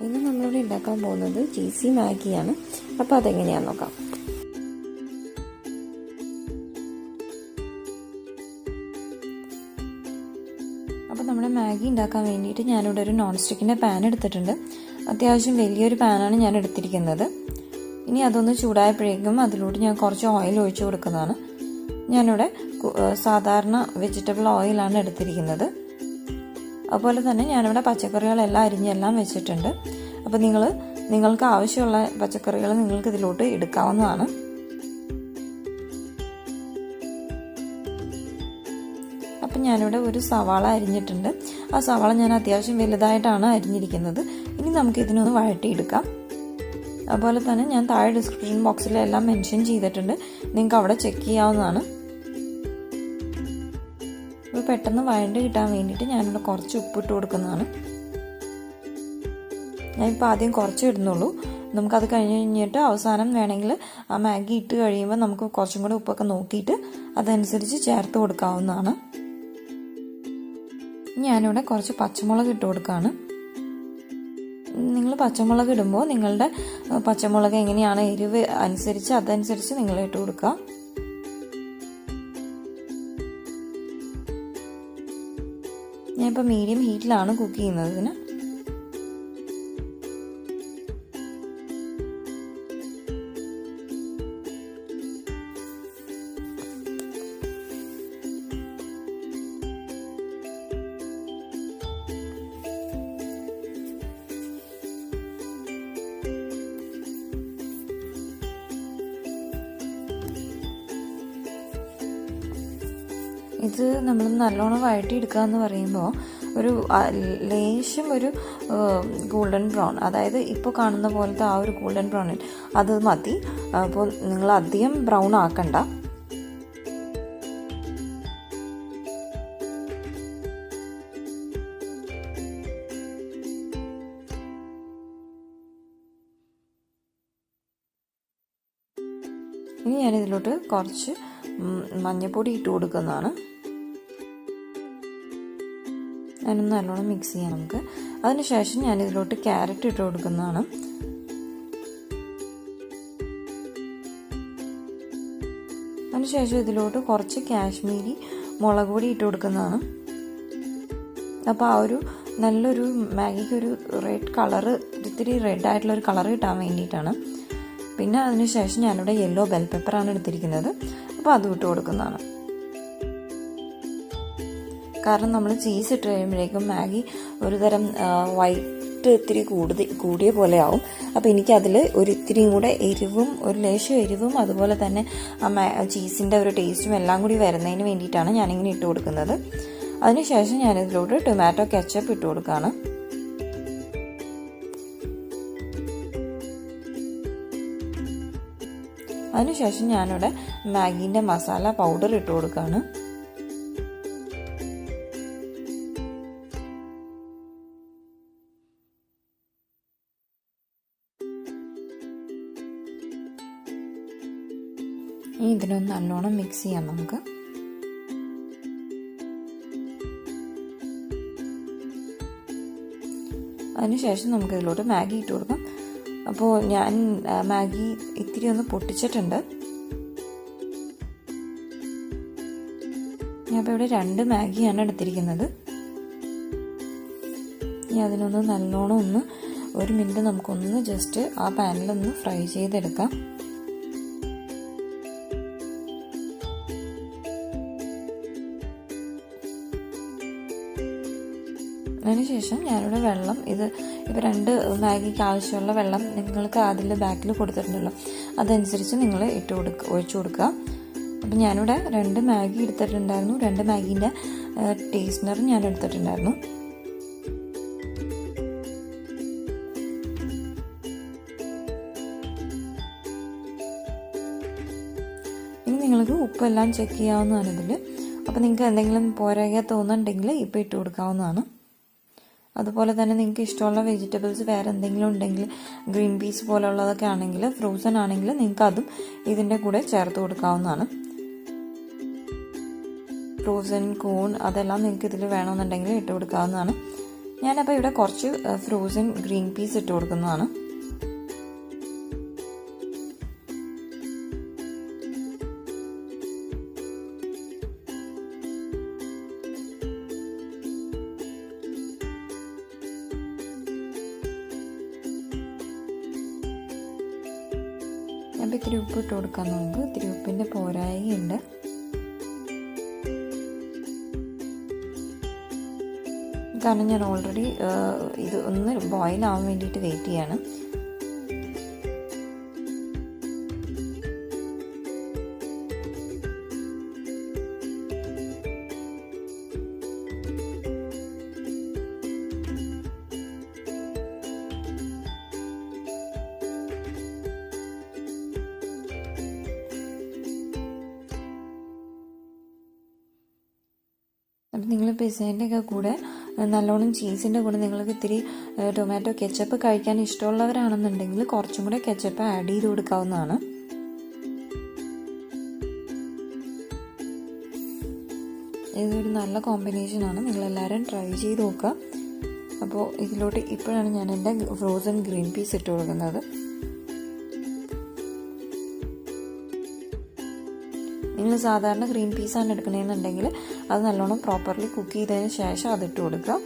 ഇന്ന് നമ്മളിവിടെ ഉണ്ടാക്കാൻ പോകുന്നത് ചീസി മാഗിയാണ്. അപ്പോൾ അതെങ്ങനെയാണെന്ന് നോക്കാം. അപ്പോൾ നമ്മുടെ മാഗി ഉണ്ടാക്കാൻ വേണ്ടിയിട്ട് ഞാനിവിടെ ഒരു നോൺ സ്റ്റിക്കിൻ്റെ പാൻ എടുത്തിട്ടുണ്ട്. അത്യാവശ്യം വലിയൊരു പാനാണ് ഞാൻ എടുത്തിരിക്കുന്നത്. ഇനി അതൊന്ന് ചൂടായപ്പോഴേക്കും അതിലോട്ട് ഞാൻ കുറച്ച് ഓയിൽ ഒഴിച്ചു കൊടുക്കുന്നതാണ്. ഞാനിവിടെ സാധാരണ വെജിറ്റബിൾ ഓയിലാണ് എടുത്തിരിക്കുന്നത്. അതുപോലെ തന്നെ ഞാനിവിടെ പച്ചക്കറികളെല്ലാം അരിഞ്ഞെല്ലാം വെച്ചിട്ടുണ്ട്. അപ്പോൾ നിങ്ങൾക്ക് ആവശ്യമുള്ള പച്ചക്കറികൾ നിങ്ങൾക്ക് ഇതിലോട്ട് എടുക്കാവുന്നതാണ്. അപ്പം ഞാനിവിടെ ഒരു സവാള അരിഞ്ഞിട്ടുണ്ട്. ആ സവാള ഞാൻ അത്യാവശ്യം വലുതായിട്ടാണ് അരിഞ്ഞിരിക്കുന്നത്. ഇനി നമുക്ക് ഇതിനൊന്ന് വഴറ്റിയെടുക്കാം. അതുപോലെ തന്നെ ഞാൻ താഴെ ഡിസ്ക്രിപ്ഷൻ ബോക്സിലെല്ലാം മെൻഷൻ ചെയ്തിട്ടുണ്ട്, നിങ്ങൾക്ക് അവിടെ ചെക്ക് ചെയ്യാവുന്നതാണ്. ഇപ്പോൾ പെട്ടെന്ന് വഴണ്ട് കിട്ടാൻ വേണ്ടിയിട്ട് ഞാനിവിടെ കുറച്ച് ഉപ്പിട്ട് കൊടുക്കുന്നതാണ്. ഞാനിപ്പോൾ ആദ്യം കുറച്ച് ഇടുന്നുള്ളൂ. നമുക്കത് കഴിഞ്ഞിട്ട് അവസാനം വേണമെങ്കിൽ ആ മാഗി ഇട്ട് കഴിയുമ്പോൾ നമുക്ക് കുറച്ചും കൂടെ ഉപ്പൊക്കെ നോക്കിയിട്ട് അതനുസരിച്ച് ചേർത്ത് കൊടുക്കാവുന്നതാണ്. ഞാനിവിടെ കുറച്ച് പച്ചമുളക് ഇട്ട് കൊടുക്കുകയാണ്. നിങ്ങൾ പച്ചമുളക് ഇടുമ്പോൾ നിങ്ങളുടെ പച്ചമുളക് എങ്ങനെയാണ് എരിവ് അനുസരിച്ച് അതനുസരിച്ച് നിങ്ങൾ ഇട്ട് കൊടുക്കുക. ഞാനിപ്പോൾ മീഡിയം ഹീറ്റിലാണ് കുക്ക് ചെയ്യുന്നത്. ഇതിന് ഇത് നമ്മൾ നല്ലോണം വഴറ്റിയെടുക്കുക എന്ന് പറയുമ്പോൾ ഒരു ലേശം ഒരു ഗോൾഡൻ ബ്രൗൺ, അതായത് ഇപ്പോൾ കാണുന്ന പോലത്തെ ആ ഒരു ഗോൾഡൻ ബ്രൗൺ അത് മതി. അപ്പോൾ നിങ്ങൾ അധികം ബ്രൗൺ ആക്കണ്ട. ഇനി ഞാനിതിലോട്ട് കുറച്ച് മഞ്ഞൾപ്പൊടി ഇട്ട് കൊടുക്കുന്നതാണ്. ഞാനൊന്ന് നല്ലോണം മിക്സ് ചെയ്യാം നമുക്ക്. അതിനുശേഷം ഞാനിതിലോട്ട് ക്യാരറ്റ് ഇട്ട് കൊടുക്കുന്നതാണ്. അതിനുശേഷം ഇതിലോട്ട് കുറച്ച് കാശ്മീരി മുളക് പൊടി ഇട്ട് കൊടുക്കുന്നതാണ്. അപ്പോൾ ആ ഒരു നല്ലൊരു മാഗിക്ക് ഒരു റെഡ് കളറ്, ഇത്തിരി റെഡായിട്ടുള്ളൊരു കളർ കിട്ടാൻ വേണ്ടിയിട്ടാണ്. പിന്നെ അതിനുശേഷം ഞാനിവിടെ യെല്ലോ ബെൽ പെപ്പറാണ് എടുത്തിരിക്കുന്നത്. അപ്പോൾ അതും ഇട്ട് കൊടുക്കുന്നതാണ്. കാരണം നമ്മൾ ചീസ് ഇട്ട് കഴിയുമ്പോഴേക്കും മാഗി ഒരു തരം വൈറ്റ് ഇത്തിരി കൂടിയ പോലെ ആവും. അപ്പോൾ എനിക്കതിൽ ഒരു ഇത്തിരിയും കൂടെ എരിവും ഒരു ലേശം എരിവും അതുപോലെ തന്നെ ആ ചീസിൻ്റെ ഒരു ടേസ്റ്റും എല്ലാം കൂടി വരുന്നതിന് വേണ്ടിയിട്ടാണ് ഞാനിങ്ങനെ ഇട്ട് കൊടുക്കുന്നത്. അതിനുശേഷം ഞാനിതിലോട്ട് ടൊമാറ്റോ കെച്ചപ്പ് ഇട്ട് കൊടുക്കുകയാണ്. അതിനുശേഷം ഞാനിവിടെ മാഗീൻ്റെ മസാല പൗഡർ ഇട്ട് കൊടുക്കുകയാണ്. ഇനി ഇതിനൊന്ന് നല്ലോണം മിക്സ് ചെയ്യാം നമുക്ക്. അതിനുശേഷം നമുക്ക് ഇതിലോട്ട് മാഗി ഇട്ട് കൊടുക്കാം. അപ്പോൾ ഞാൻ മാഗി ഇത്തിരി ഒന്ന് പൊട്ടിച്ചിട്ടുണ്ട്. ഞാനിപ്പോൾ ഇവിടെ 2 മാഗിയാണ് എടുത്തിരിക്കുന്നത്. ഇനി അതിനൊന്ന് നല്ലോണം ഒന്ന് 1 മിനിറ്റ് നമുക്കൊന്ന് ജസ്റ്റ് ആ പാനിലൊന്ന് ഫ്രൈ ചെയ്തെടുക്കാം. അതിനുശേഷം ഞാനിവിടെ വെള്ളം, ഇപ്പോൾ 2 മാഗിക്ക് ആവശ്യമുള്ള വെള്ളം നിങ്ങൾക്ക് അതിൽ ബാക്കിൽ കൊടുത്തിട്ടുണ്ടല്ലോ, അതനുസരിച്ച് നിങ്ങൾ ഒഴിച്ചു കൊടുക്കുക. അപ്പം ഞാനിവിടെ 2 മാഗി എടുത്തിട്ടുണ്ടായിരുന്നു. 2 മാഗീൻ്റെ ടേസ്റ്റ്നർ ഞാൻ എടുത്തിട്ടുണ്ടായിരുന്നു. ഇനി നിങ്ങൾക്ക് ഉപ്പെല്ലാം ചെക്ക് ചെയ്യാവുന്നതാണ് ഇതിൽ. അപ്പോൾ നിങ്ങൾക്ക് എന്തെങ്കിലും പോരായ്മ തോന്നുന്നുണ്ടെങ്കിൽ ഇപ്പോൾ ഇട്ട് കൊടുക്കാവുന്നതാണ്. അതുപോലെ തന്നെ നിങ്ങൾക്ക് ഇഷ്ടമുള്ള വെജിറ്റബിൾസ് വേറെ എന്തെങ്കിലും ഉണ്ടെങ്കിൽ, ഗ്രീൻ പീസ് പോലുള്ളതൊക്കെ ആണെങ്കിൽ, ഫ്രോസൺ ആണെങ്കിൽ നിങ്ങൾക്ക് അതും ഇതിൻ്റെ കൂടെ ചേർത്ത് കൊടുക്കാവുന്നതാണ്. ഫ്രോസൺ കോൺ അതെല്ലാം നിങ്ങൾക്ക് ഇതിൽ വേണമെന്നുണ്ടെങ്കിൽ ഇട്ട് കൊടുക്കാവുന്നതാണ്. ഞാനപ്പോൾ ഇവിടെ കുറച്ച് ഫ്രോസൺ ഗ്രീൻ പീസ് ഇട്ട് കൊടുക്കുന്നതാണ്. അപ്പോൾ ഇത്തിരി ഉപ്പ് ഇട്ട് കൊടുക്കാം നമുക്ക്. ഇത്തിരി ഉപ്പിൻ്റെ പോരായ്മയുണ്ട്. കാരണം ഞാൻ ഓൾറെഡി ഇത് ഒന്ന് ബോയിൽ ആവാൻ വേണ്ടിയിട്ട് വെയിറ്റ് ചെയ്യാണ്. അപ്പം നിങ്ങൾ പിസ്സേൻ്റെ ഒക്കെ കൂടെ നല്ലോണം ചീസിൻ്റെ കൂടെ നിങ്ങൾക്ക് ഇത്തിരി ടൊമാറ്റോ കെച്ചപ്പ് കഴിക്കാൻ ഇഷ്ടമുള്ളവരാണെന്നുണ്ടെങ്കിൽ കുറച്ചും കൂടെ കെച്ചപ്പ് ആഡ് ചെയ്ത് കൊടുക്കാവുന്നതാണ്. ഇതൊരു നല്ല കോമ്പിനേഷനാണ്, നിങ്ങളെല്ലാവരും ട്രൈ ചെയ്ത് നോക്കുക. അപ്പോൾ ഇതിലോട്ട് ഇപ്പോഴാണ് ഞാൻ എൻ്റെ ഫ്രോസൺ ഗ്രീൻ പീസ് ഇട്ട് കൊടുക്കുന്നത്. നിങ്ങൾ സാധാരണ ഗ്രീൻ പീസാണ് എടുക്കണമെന്നുണ്ടെങ്കിൽ അത് നല്ലോണം പ്രോപ്പർലി കുക്ക് ചെയ്തതിന് ശേഷം അതിട്ട് കൊടുക്കുക.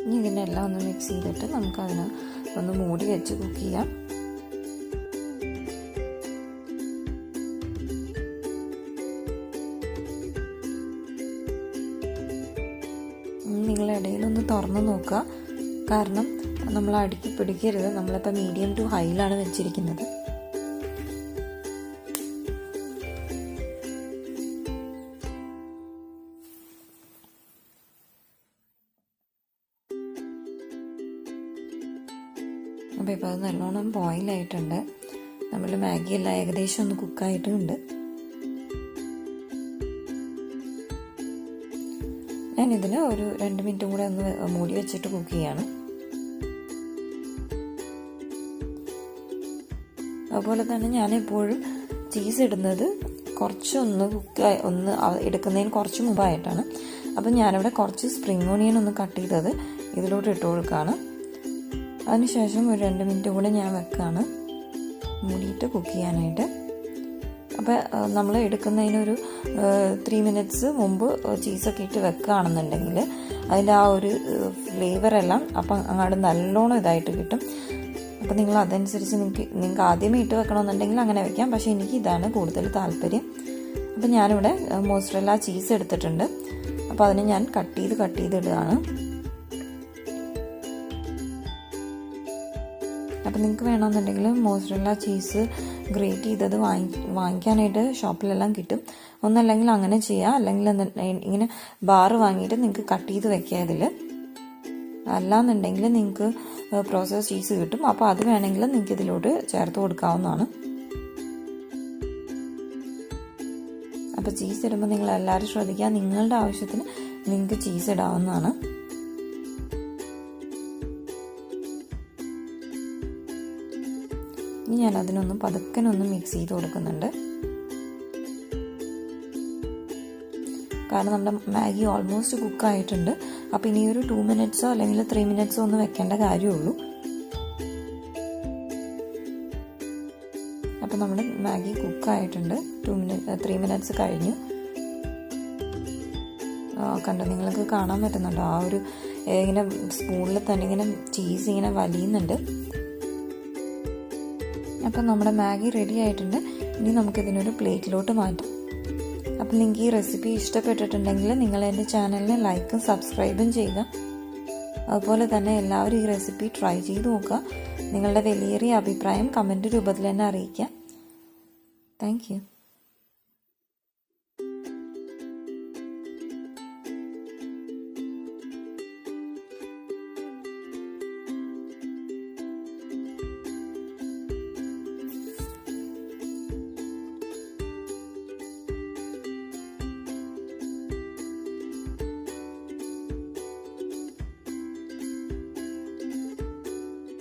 ഇനി ഇതിനെല്ലാം ഒന്ന് മിക്സ് ചെയ്തിട്ട് നമുക്കതിന് ഒന്ന് മൂടി വെച്ച് കുക്ക് ചെയ്യാം. നിങ്ങളിടയിലൊന്ന് തുറന്ന് നോക്കുക, കാരണം നമ്മൾ അടുക്കി പിടിക്കരുത്. നമ്മളിപ്പോൾ മീഡിയം ടു ഹൈയിലാണ് വെച്ചിരിക്കുന്നത്. അപ്പോൾ ഇപ്പോൾ അത് നല്ലോണം ബോയിലായിട്ടുണ്ട്. നമ്മൾ മാഗി എല്ലാം ഏകദേശം ഒന്ന് കുക്കായിട്ടുണ്ട്. ഞാനിതിന് ഒരു 2 മിനിറ്റും കൂടെ ഒന്ന് മൂടി വെച്ചിട്ട് കുക്ക് ചെയ്യാണ്. അതുപോലെ തന്നെ ഞാനെപ്പോഴും ചീസ് ഇടുന്നത് കുറച്ചൊന്ന് ഒന്ന് എടുക്കുന്നതിന് കുറച്ച് മുമ്പായിട്ടാണ്. അപ്പം ഞാനിവിടെ കുറച്ച് സ്പ്രിംഗ് ഓണിയൻ ഒന്ന് കട്ട് ചെയ്തത് ഇതിലോട്ട് ഇട്ട് കൊടുക്കുകയാണ്. അതിനുശേഷം ഒരു 2 മിനിറ്റ് കൂടെ ഞാൻ വെക്കുകയാണ് മൂടിയിട്ട് കുക്ക് ചെയ്യാനായിട്ട്. അപ്പോൾ നമ്മൾ എടുക്കുന്നതിനൊരു 3 മിനിറ്റ്സ് മുമ്പ് ചീസൊക്കെ ഇട്ട് വെക്കുകയാണെന്നുണ്ടെങ്കിൽ അതിൻ്റെ ആ ഒരു ഫ്ലേവറെല്ലാം അപ്പം അങ്ങോട്ട് നല്ലോണം ഇതായിട്ട് കിട്ടും. അപ്പോൾ നിങ്ങൾ അതനുസരിച്ച് നിങ്ങൾക്ക് ആദ്യമേ ഇട്ട് വെക്കണമെന്നുണ്ടെങ്കിൽ അങ്ങനെ വെക്കാം. പക്ഷേ എനിക്ക് ഇതാണ് കൂടുതൽ താല്പര്യം. അപ്പോൾ ഞാനിവിടെ മോസറെല്ല ചീസ് എടുത്തിട്ടുണ്ട്. അപ്പോൾ അതിനെ ഞാൻ കട്ട് ചെയ്ത് ഇടുകയാണ്. അപ്പോൾ നിങ്ങൾക്ക് വേണമെന്നുണ്ടെങ്കിൽ മോസറെല്ല ചീസ് ഗ്രേറ്റ് ചെയ്തത് വാങ്ങിക്കാനായിട്ട് ഷോപ്പിലെല്ലാം കിട്ടും. ഒന്നല്ലെങ്കിൽ അങ്ങനെ ചെയ്യുക, അല്ലെങ്കിൽ ഇങ്ങനെ ബാർ വാങ്ങിയിട്ട് നിങ്ങൾക്ക് കട്ട് ചെയ്ത് വെക്കുക. ഇതിൽ അല്ലാന്നുണ്ടെങ്കിൽ നിങ്ങൾക്ക് പ്രോസസ് ചീസ് കിട്ടും. അപ്പോൾ അത് വേണമെങ്കിൽ നിങ്ങൾക്ക് ഇതിലോട്ട് ചേർത്ത് കൊടുക്കാവുന്നതാണ്. അപ്പോൾ ചീസ് ഇടുമ്പോൾ നിങ്ങൾ എല്ലാവരും ശ്രദ്ധിക്കുക, നിങ്ങളുടെ ആവശ്യത്തിന് നിങ്ങൾക്ക് ചീസ് ഇടാവുന്നതാണ്. ഇനി ഞാൻ അതിനൊന്ന് പതുക്കനൊന്ന് മിക്സ് ചെയ്ത് കൊടുക്കുന്നുണ്ട്. കാരണം നമ്മുടെ മാഗി ഓൾമോസ്റ്റ് കുക്കായിട്ടുണ്ട്. അപ്പോൾ ഇനി ഒരു 2 മിനിറ്റ്സോ അല്ലെങ്കിൽ 3 മിനിറ്റ്സോ ഒന്ന് വെക്കേണ്ട കാര്യമുള്ളൂ. അപ്പോൾ നമ്മുടെ മാഗി കുക്കായിട്ടുണ്ട്. 3 മിനിറ്റ്സ് കഴിഞ്ഞു. കണ്ടോ, നിങ്ങൾക്ക് കാണാൻ പറ്റുന്നുണ്ടോ ആ ഒരു ഇങ്ങനെ സ്പൂണിൽ തന്നെ ഇങ്ങനെ ചീസ് ഇങ്ങനെ വലിയുന്നുണ്ട്. അപ്പം നമ്മുടെ മാഗി റെഡി ആയിട്ടുണ്ട്. ഇനി നമുക്കിതിനൊരു പ്ലേറ്റിലോട്ട് മാറ്റാം. അപ്പം നിങ്ങൾക്ക് ഈ റെസിപ്പി ഇഷ്ടപ്പെട്ടിട്ടുണ്ടെങ്കിൽ നിങ്ങൾ എൻ്റെ ചാനലിനെ ലൈക്കും സബ്സ്ക്രൈബും ചെയ്യുക. അതുപോലെ തന്നെ എല്ലാവരും ഈ റെസിപ്പി ട്രൈ ചെയ്ത് നോക്കുക. നിങ്ങളുടെ വിലയേറിയ അഭിപ്രായം കമൻറ്റ് രൂപത്തിൽ തന്നെ അറിയിക്കുക. Thank you.